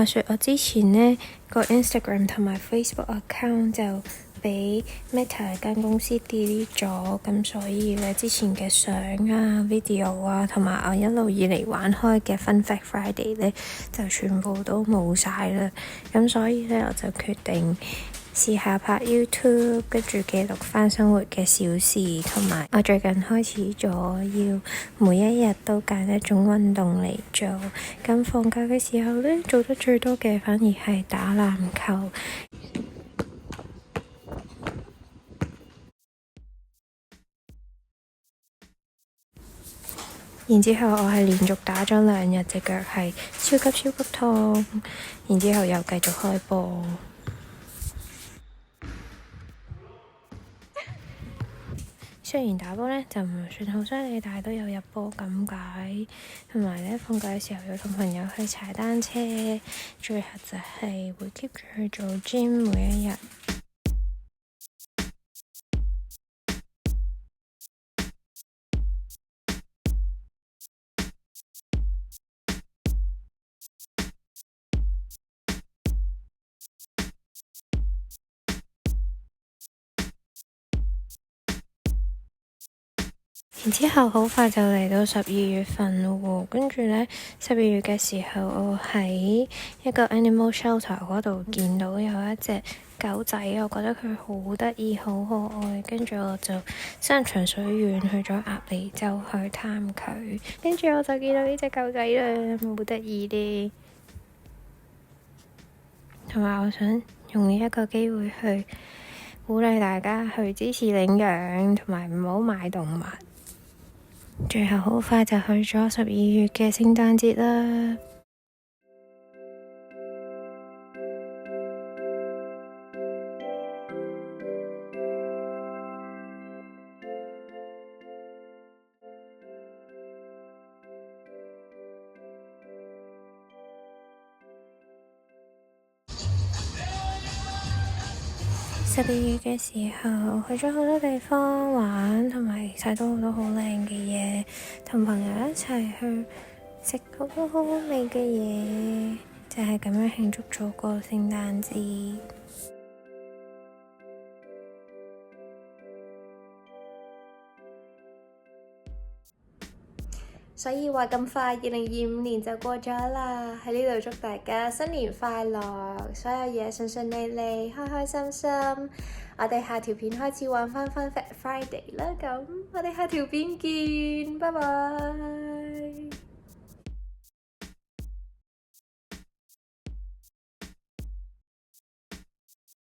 話說我之前呢個 Instagram 同埋 Facebook account 就俾 Meta 間公司 delete 咗，咁所以咧之前嘅相啊、video 啊，同埋我一路以嚟玩開嘅 Fun Fact Friday 咧，就全部都冇晒啦。咁所以咧我就決定試下拍 YouTube， 跟住記錄返生活嘅小事，同埋我最近開始咗要每一日都揀一種運動嚟做。咁放假嘅時候咧，做得最多嘅反而係打籃球。然之後我係連續打咗2日，隻腳係超級痛。然之後又繼續開波。雖然打波呢就唔算好犀利，但係都有入波咁解。同埋呢，放假嘅時候要同朋友去踩單車，最後就係會 keep 住去做 gym 每一日。然之後好快就嚟到12月份咯喎，跟住呢12月嘅時候，我喺一個 animal shelter 嗰度見到有一隻狗仔，我覺得佢好得意、好可愛，跟住我就山長水遠去咗鴨脷洲去探佢，跟住我就見到呢隻狗仔啦，好得意啲。同埋我想用呢一個機會去鼓勵大家去支持領養，同埋唔好買動物。最後好快就去咗12月嘅聖誕節啦。12月嘅時候去咗好多地方玩，同埋睇到好多好靚嘅嘢，同朋友一齊去食好多好好味嘅嘢，就係咁樣慶祝咗個聖誕節。所以話咁快2025年就過咗啦，喺呢度祝大家新年快樂，所有嘢順順利利，開開心心。我哋下條片開始玩返 Fun Fact Friday 啦，咁我哋下條片見，拜拜。